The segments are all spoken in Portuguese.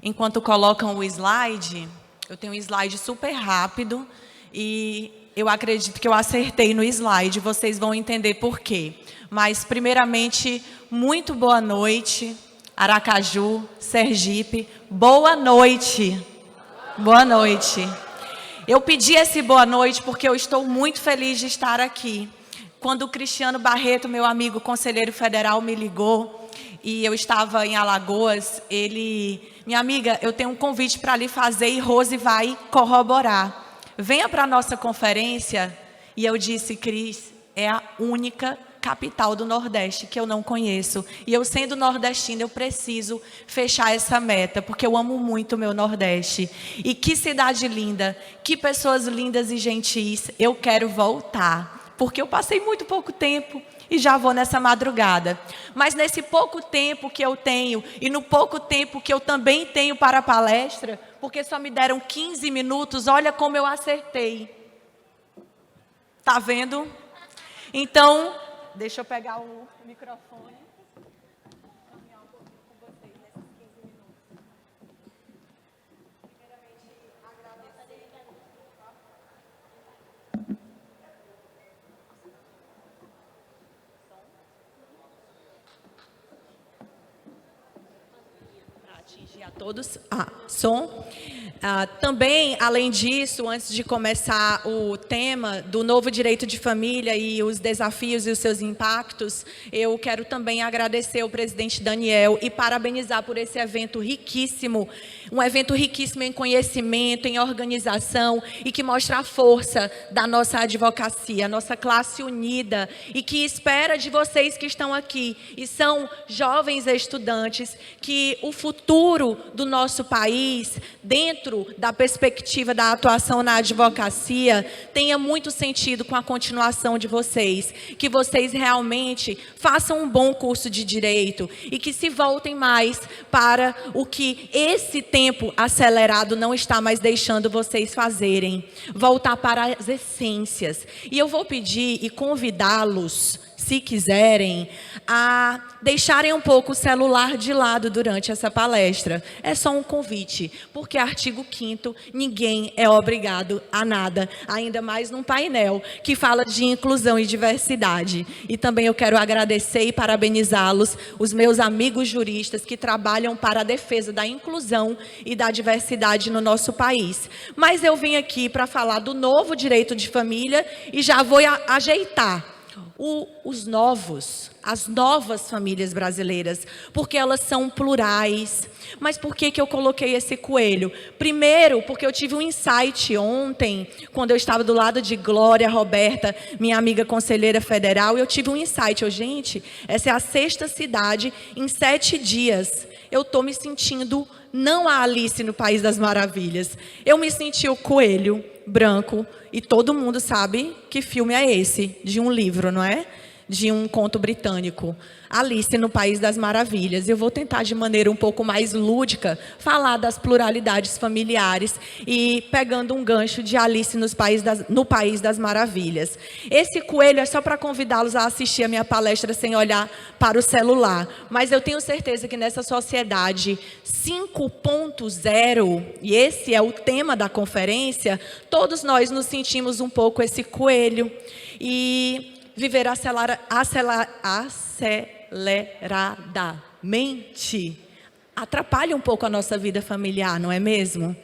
Enquanto colocam o slide, eu tenho um slide super rápido e eu acredito que eu acertei no slide, vocês vão entender por quê. Mas, primeiramente, muito boa noite, Aracaju, Sergipe, boa noite. Boa noite. Eu pedi esse boa noite porque eu estou muito feliz de estar aqui. Quando o Cristiano Barreto, meu amigo conselheiro federal, me ligou e eu estava em Alagoas, minha amiga, eu tenho um convite para lhe fazer e Rose vai corroborar. Venha para a nossa conferência. E eu disse, Cris, é a única capital do Nordeste que eu não conheço. E eu, sendo nordestina, eu preciso fechar essa meta, porque eu amo muito o meu Nordeste. E que cidade linda, que pessoas lindas e gentis. Eu quero voltar, porque eu passei muito pouco tempo e já vou nessa madrugada. Mas nesse pouco tempo que eu tenho, e no pouco tempo que eu também tenho para a palestra, porque só me deram 15 minutos, olha como eu acertei. Tá vendo? Então, deixa eu pegar o microfone. Caminhar um pouquinho com vocês nesses 15 minutos. Primeiramente, agradecer. Para atingir a todos. Som. Também, além disso, antes de começar o tema do novo direito de família e os desafios e os seus impactos, eu quero também agradecer ao presidente Daniel e parabenizar por esse evento riquíssimo, um evento riquíssimo em conhecimento, em organização e que mostra a força da nossa advocacia, nossa classe unida e que espera de vocês que estão aqui e são jovens estudantes que o futuro do nosso país, dentro da perspectiva da atuação na advocacia, tenha muito sentido com a continuação de vocês, que vocês realmente façam um bom curso de direito e que se voltem mais para o que esse tempo acelerado não está mais deixando vocês fazerem, voltar para as essências. E eu vou pedir e convidá-los, se quiserem, a deixarem um pouco o celular de lado durante essa palestra. É só um convite, porque artigo 5º, ninguém é obrigado a nada, ainda mais num painel que fala de inclusão e diversidade. E também eu quero agradecer e parabenizá-los, os meus amigos juristas que trabalham para a defesa da inclusão e da diversidade no nosso país. Mas eu vim aqui para falar do novo direito de família e já vou ajeitar as novas famílias brasileiras, porque elas são plurais. Mas por que eu coloquei esse coelho? Primeiro, porque eu tive um insight ontem, quando eu estava do lado de Glória Roberta, minha amiga conselheira federal, e eu tive um insight. Gente, essa é a 6ª cidade em 7 dias. Eu estou me sentindo não a Alice no País das Maravilhas. Eu me senti o coelho branco, e todo mundo sabe que filme é esse, de um livro, não é? De um conto britânico, Alice no País das Maravilhas. Eu vou tentar, de maneira um pouco mais lúdica, falar das pluralidades familiares e pegando um gancho de Alice no País das Maravilhas. Esse coelho é só para convidá-los a assistir a minha palestra sem olhar para o celular. Mas eu tenho certeza que nessa sociedade 5.0, e esse é o tema da conferência, todos nós nos sentimos um pouco esse coelho. E viver aceleradamente atrapalha um pouco a nossa vida familiar, não é mesmo?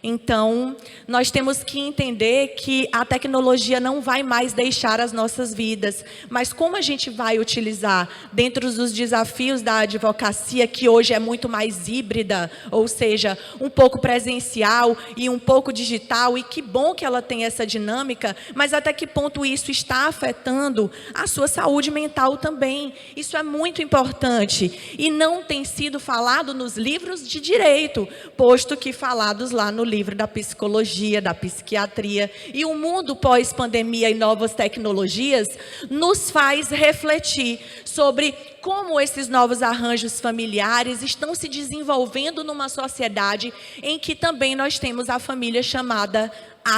Então, nós temos que entender que a tecnologia não vai mais deixar as nossas vidas, mas como a gente vai utilizar dentro dos desafios da advocacia, que hoje é muito mais híbrida, ou seja, um pouco presencial e um pouco digital, e que bom que ela tem essa dinâmica, mas até que ponto isso está afetando a sua saúde mental também. Isso é muito importante e não tem sido falado nos livros de direito, posto que falados lá no livro da psicologia, da psiquiatria. E o mundo pós-pandemia e novas tecnologias nos faz refletir sobre como esses novos arranjos familiares estão se desenvolvendo numa sociedade em que também nós temos a família chamada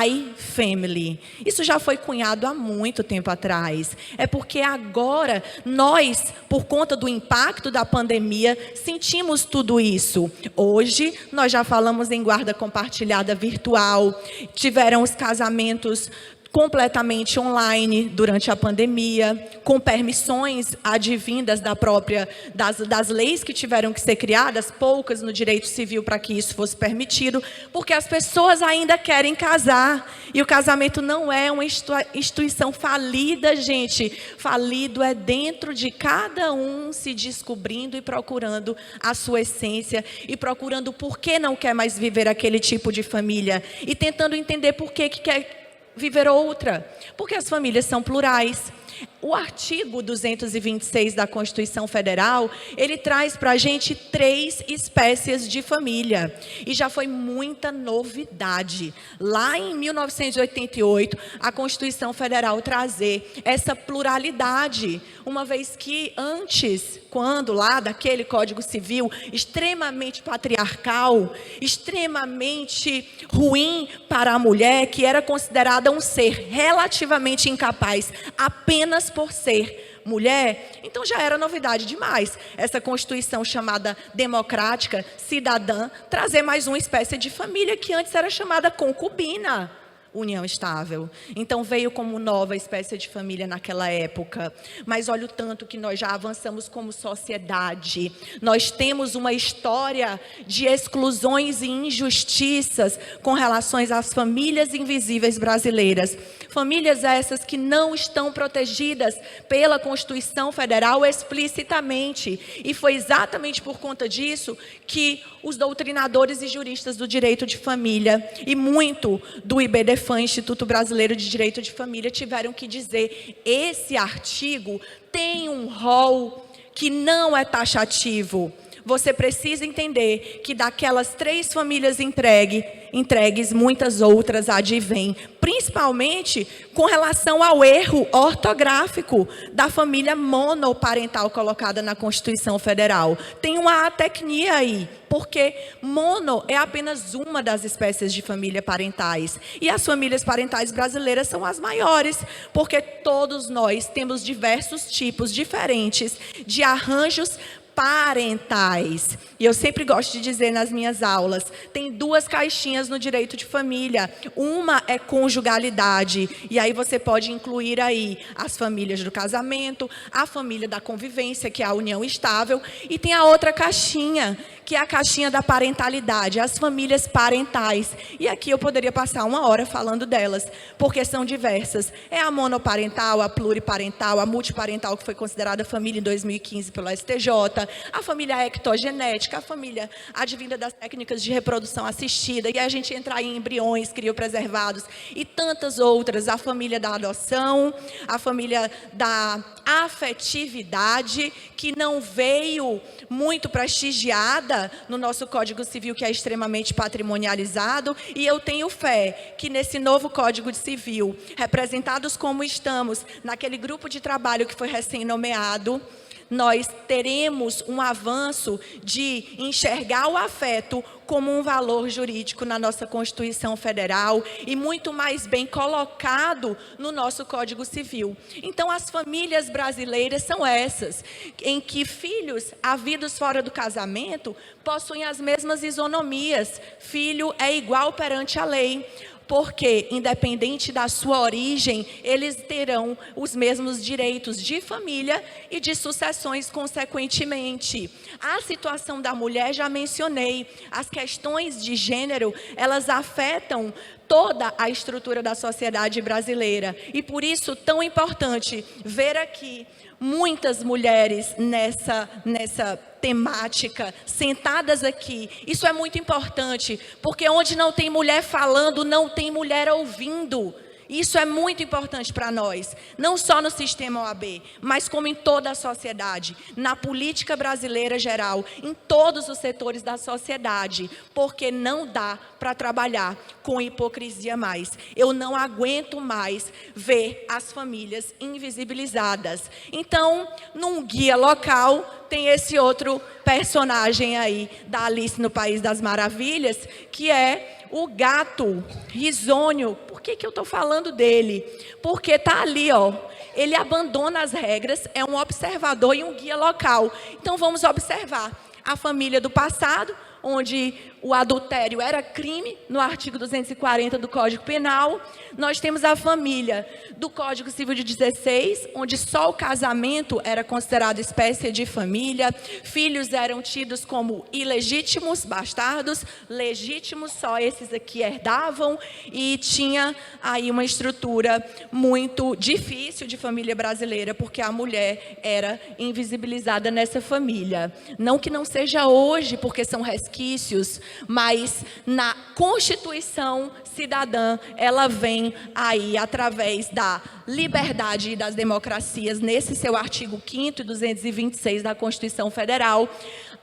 iFamily. Isso já foi cunhado há muito tempo atrás. É porque agora nós, por conta do impacto da pandemia, sentimos tudo isso. Hoje nós já falamos em guarda compartilhada virtual, tiveram os casamentos completamente online durante a pandemia, com permissões advindas das leis que tiveram que ser criadas, poucas no direito civil para que isso fosse permitido, porque as pessoas ainda querem casar. E o casamento não é uma instituição falida, gente. Falido é dentro de cada um se descobrindo e procurando a sua essência e procurando por que não quer mais viver aquele tipo de família e tentando entender por que quer viver outra, porque as famílias são plurais. O artigo 226 da Constituição Federal, ele traz para a gente 3 espécies de família. E já foi muita novidade. Lá em 1988, a Constituição Federal trazer essa pluralidade. Uma vez que antes, quando lá daquele Código Civil extremamente patriarcal, extremamente ruim para a mulher, que era considerada um ser relativamente incapaz, apenas por ser mulher, então já era novidade demais. Essa Constituição chamada democrática, cidadã, trazer mais uma espécie de família que antes era chamada concubina. União estável. Então veio como nova espécie de família naquela época. Mas olha o tanto que nós já avançamos como sociedade. Nós temos uma história de exclusões e injustiças com relação às famílias invisíveis brasileiras. Famílias essas que não estão protegidas pela Constituição Federal explicitamente. E foi exatamente por conta disso que os doutrinadores e juristas do direito de família e muito do IBDFAM, Instituto Brasileiro de Direito de Família, tiveram que dizer: esse artigo tem um rol que não é taxativo. Você precisa entender que daquelas 3 famílias entregues, muitas outras advêm, principalmente com relação ao erro ortográfico da família monoparental colocada na Constituição Federal. Tem uma atecnia aí, porque mono é apenas uma das espécies de família parentais. E as famílias parentais brasileiras são as maiores, porque todos nós temos diversos tipos diferentes de arranjos parentais. E eu sempre gosto de dizer nas minhas aulas, tem 2 caixinhas no direito de família. Uma é conjugalidade, e aí você pode incluir aí as famílias do casamento, a família da convivência, que é a união estável, e tem a outra caixinha, que é a caixinha da parentalidade, as famílias parentais. E aqui eu poderia passar 1 hora falando delas, porque são diversas. É a monoparental, a pluriparental, a multiparental, que foi considerada família em 2015 pelo STJ, a família ectogenética, a família advinda das técnicas de reprodução assistida, e a gente entra em embriões criopreservados e tantas outras, a família da adoção, a família da afetividade, que não veio muito prestigiada no nosso Código Civil, que é extremamente patrimonializado, e eu tenho fé que nesse novo Código Civil, representados como estamos, naquele grupo de trabalho que foi recém-nomeado, nós teremos um avanço de enxergar o afeto como um valor jurídico na nossa Constituição Federal e muito mais bem colocado no nosso Código Civil. Então, as famílias brasileiras são essas, em que filhos havidos fora do casamento possuem as mesmas isonomias. Filho é igual perante a lei, porque, independente da sua origem, eles terão os mesmos direitos de família e de sucessões consequentemente. A situação da mulher, já mencionei, as questões de gênero, elas afetam toda a estrutura da sociedade brasileira. E por isso, tão importante ver aqui muitas mulheres nessa temática, sentadas aqui. Isso é muito importante, porque onde não tem mulher falando, não tem mulher ouvindo. Isso é muito importante para nós, não só no sistema OAB, mas como em toda a sociedade, na política brasileira geral, em todos os setores da sociedade, porque não dá para trabalhar com hipocrisia mais. Eu não aguento mais ver as famílias invisibilizadas. Então, num guia local, tem esse outro personagem aí da Alice no País das Maravilhas, que é o gato risonho. Por que eu estou falando dele? Porque está ali, ó. Ele abandona as regras, é um observador e um guia local. Então, vamos observar a família do passado, onde o adultério era crime, no artigo 240 do Código Penal. Nós temos a família do Código Civil de 16, onde só o casamento era considerado espécie de família, filhos eram tidos como ilegítimos, bastardos, legítimos, só esses aqui herdavam, e tinha aí uma estrutura muito difícil de família brasileira, porque a mulher era invisibilizada nessa família. Não que não seja hoje, porque são resquícios, mas na Constituição cidadã, ela vem aí através da liberdade e das democracias, nesse seu artigo 5º e 226 da Constituição Federal.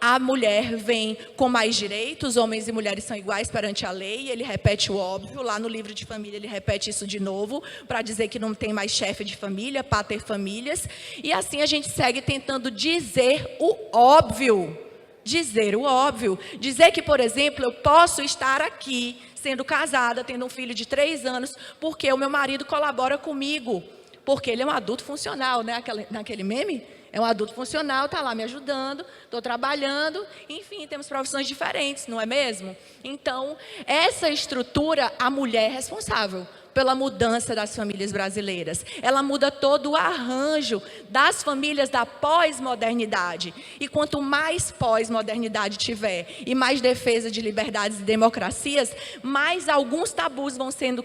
A mulher vem com mais direitos, homens e mulheres são iguais perante a lei, ele repete o óbvio, lá no livro de família ele repete isso de novo, para dizer que não tem mais chefe de família, paterfamílias, e assim a gente segue tentando dizer o óbvio. Dizer o óbvio, dizer que, por exemplo, eu posso estar aqui, sendo casada, tendo um filho de 3 anos, porque o meu marido colabora comigo, porque ele é um adulto funcional, né? Naquele meme, é um adulto funcional, está lá me ajudando, estou trabalhando, enfim, temos profissões diferentes, não é mesmo? Então, essa estrutura, a mulher é responsável pela mudança das famílias brasileiras. Ela muda todo o arranjo das famílias da pós-modernidade. E quanto mais pós-modernidade tiver e mais defesa de liberdades e democracias, mais alguns tabus vão sendo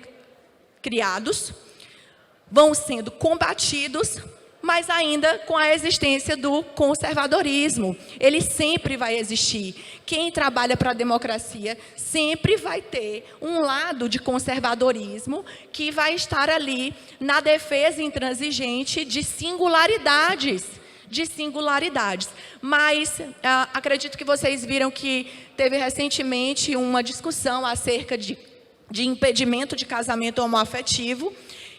criados, vão sendo combatidos, mas ainda com a existência do conservadorismo. Ele sempre vai existir. Quem trabalha para a democracia sempre vai ter um lado de conservadorismo que vai estar ali na defesa intransigente de singularidades. Mas acredito que vocês viram que teve recentemente uma discussão acerca de impedimento de casamento homoafetivo.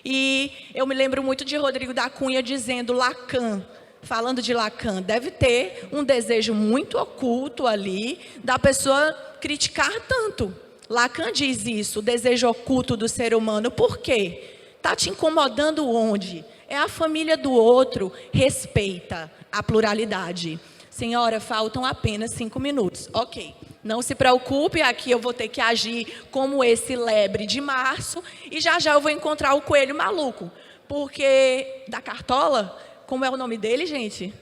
E eu me lembro muito de Rodrigo da Cunha dizendo Lacan, falando de Lacan, deve ter um desejo muito oculto ali da pessoa criticar tanto. Lacan diz isso, o desejo oculto do ser humano. Por quê? Está te incomodando onde? É a família do outro, respeita a pluralidade. Senhora, faltam apenas 5 minutos. Ok. Não se preocupe, aqui eu vou ter que agir como esse lebre de março e já eu vou encontrar o coelho maluco. Porque, da Cartola, como é o nome dele, gente?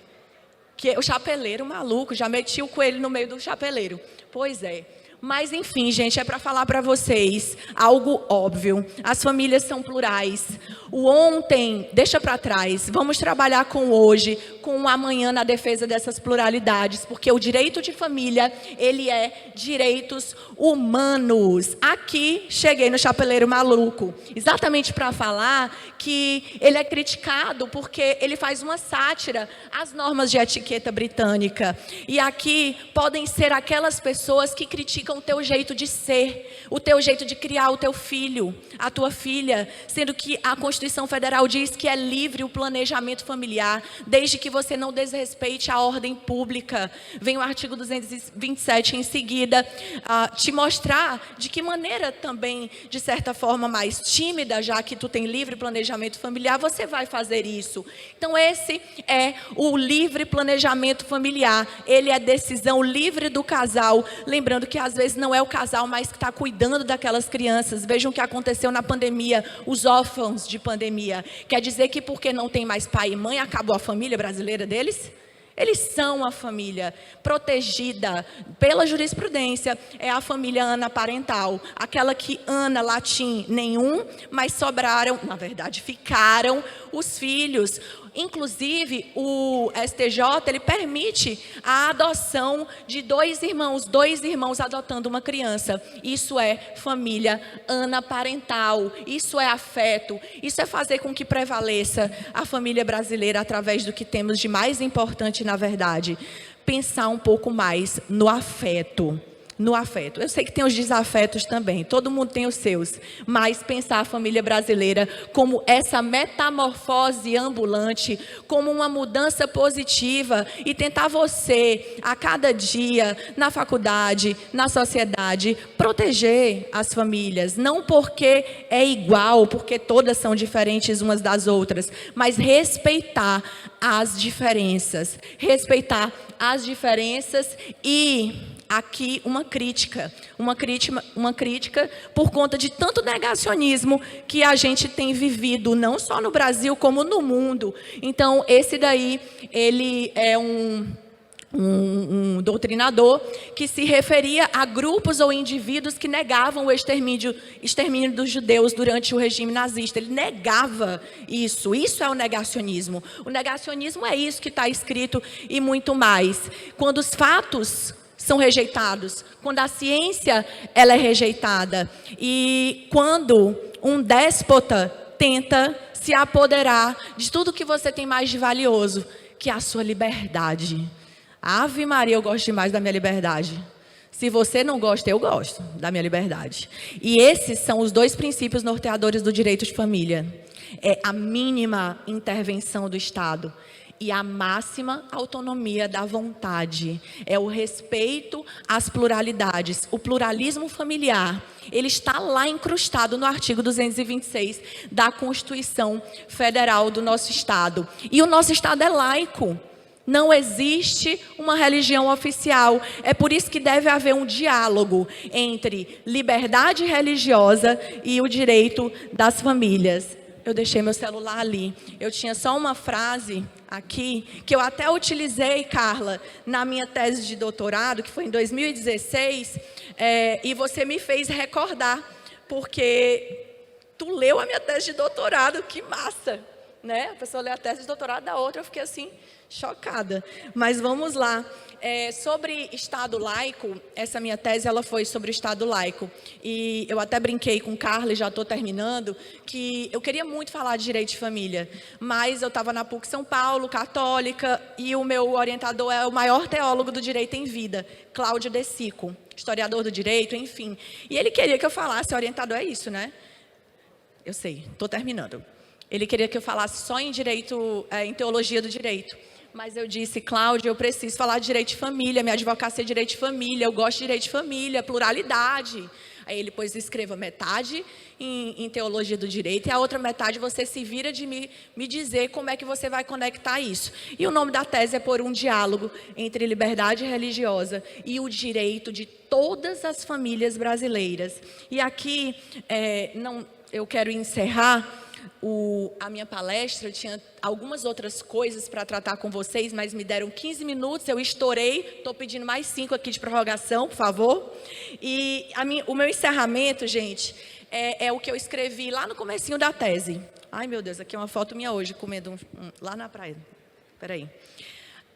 Que é o chapeleiro maluco, já meti o coelho no meio do chapeleiro. Pois é. Mas, enfim, gente, é para falar para vocês algo óbvio. As famílias são plurais. O ontem, deixa para trás. Vamos trabalhar com o hoje, com o amanhã na defesa dessas pluralidades. Porque o direito de família, ele é direitos humanos. Aqui, cheguei no chapeleiro maluco. Exatamente para falar que ele é criticado porque ele faz uma sátira às normas de etiqueta britânica. E aqui podem ser aquelas pessoas que criticam o teu jeito de ser, o teu jeito de criar o teu filho, a tua filha, sendo que a Constituição Federal diz que é livre o planejamento familiar, desde que você não desrespeite a ordem pública. Vem o artigo 227 em seguida, te mostrar de que maneira também, de certa forma mais tímida, já que tu tem livre planejamento familiar, você vai fazer isso. Então esse é o livre planejamento familiar, ele é decisão livre do casal, lembrando que às vezes não é o casal mais que está cuidando daquelas crianças. Vejam o que aconteceu na pandemia, os órfãos de pandemia. Quer dizer que porque não tem mais pai e mãe, acabou a família brasileira deles? Eles são a família protegida pela jurisprudência, é a família anaparental, aquela que ana, latim, nenhum, mas sobraram, na verdade ficaram os filhos. Inclusive, o STJ, ele permite a adoção de dois irmãos adotando uma criança. Isso é família anaparental, isso é afeto, isso é fazer com que prevaleça a família brasileira através do que temos de mais importante, na verdade. Pensar um pouco mais no afeto. No afeto. Eu sei que tem os desafetos também, todo mundo tem os seus, mas pensar a família brasileira como essa metamorfose ambulante, como uma mudança positiva e tentar você, a cada dia, na faculdade, na sociedade, proteger as famílias, não porque é igual, porque todas são diferentes umas das outras, mas respeitar as diferenças e aqui uma crítica por conta de tanto negacionismo que a gente tem vivido, não só no Brasil, como no mundo. Então, esse daí, ele é um doutrinador que se referia a grupos ou indivíduos que negavam o extermínio dos judeus durante o regime nazista. Ele negava isso. Isso é o negacionismo. O negacionismo é isso que está escrito e muito mais. Quando os fatos são rejeitados, quando a ciência ela é rejeitada e quando um déspota tenta se apoderar de tudo que você tem mais de valioso, que é a sua liberdade. Ave Maria, eu gosto demais da minha liberdade. Se você não gosta, eu gosto da minha liberdade. E esses são os dois princípios norteadores do direito de família. É a mínima intervenção do Estado e a máxima autonomia da vontade. É o respeito às pluralidades. O pluralismo familiar, ele está lá incrustado no artigo 226 da Constituição Federal do nosso Estado. E o nosso Estado é laico. Não existe uma religião oficial. É por isso que deve haver um diálogo entre liberdade religiosa e o direito das famílias. Eu deixei meu celular ali. Eu tinha só uma frase aqui, que eu até utilizei, Carla, na minha tese de doutorado, que foi em 2016, e você me fez recordar, porque tu leu a minha tese de doutorado, que massa, né? A pessoa lê a tese de doutorado da outra, eu fiquei assim, chocada. Mas vamos lá. Sobre Estado laico, essa minha tese ela foi sobre o Estado laico. E eu até brinquei com Carla, e já estou terminando, que eu queria muito falar de direito de família, mas eu estava na PUC São Paulo, católica, e o meu orientador é o maior teólogo do direito em vida, Cláudio De Sico, historiador do direito, enfim. E ele queria que eu falasse, orientador é isso, né? Eu sei, estou terminando. Ele queria que eu falasse só em direito, em teologia do direito. Mas eu disse, Cláudio, eu preciso falar de direito de família, minha advocacia é direito de família, eu gosto de direito de família, pluralidade. Aí ele, pois, escreva metade em teologia do direito e a outra metade você se vira de me dizer como é que você vai conectar isso. E o nome da tese é Por um Diálogo entre Liberdade Religiosa e o Direito de Todas as Famílias Brasileiras. E aqui, eu quero encerrar a minha palestra. Eu tinha algumas outras coisas para tratar com vocês, mas me deram 15 minutos, eu estourei, estou pedindo mais 5 aqui de prorrogação, por favor. E o meu encerramento, gente, é o que eu escrevi lá no comecinho da tese. Ai, meu Deus, aqui é uma foto minha hoje, comendo lá na praia. Espera aí.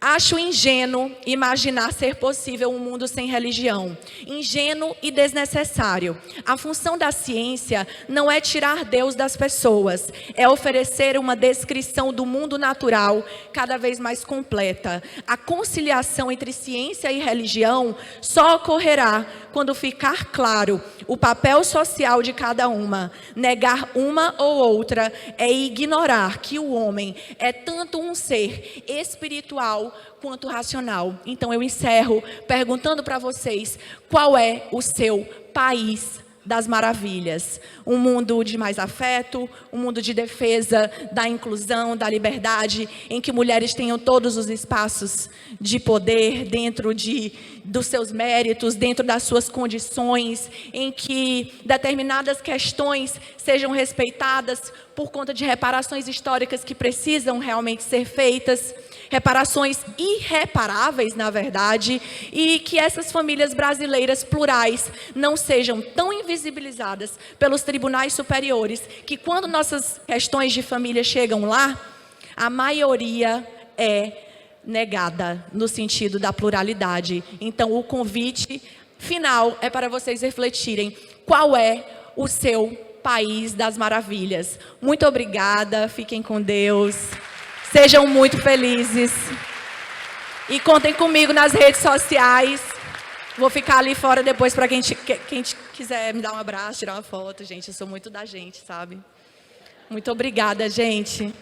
Acho ingênuo imaginar ser possível um mundo sem religião. Ingênuo e desnecessário. A função da ciência não é tirar Deus das pessoas, é oferecer uma descrição do mundo natural cada vez mais completa. A conciliação entre ciência e religião só ocorrerá quando ficar claro o papel social de cada uma. Negar uma ou outra é ignorar que o homem é tanto um ser espiritual quanto racional. Então eu encerro perguntando para vocês, qual é o seu país das maravilhas? Um mundo de mais afeto, um mundo de defesa da inclusão, da liberdade, em que mulheres tenham todos os espaços de poder dentro dos seus méritos, dentro das suas condições, em que determinadas questões sejam respeitadas por conta de reparações históricas que precisam realmente ser feitas, reparações irreparáveis, na verdade, e que essas famílias brasileiras plurais não sejam tão invisibilizadas pelos tribunais superiores, que quando nossas questões de família chegam lá, a maioria é negada no sentido da pluralidade. Então, o convite final é para vocês refletirem qual é o seu país das maravilhas. Muito obrigada, fiquem com Deus, sejam muito felizes e contem comigo nas redes sociais. Vou ficar ali fora depois para quem quiser me dar um abraço, tirar uma foto. Gente, eu sou muito da gente, sabe? Muito obrigada, gente.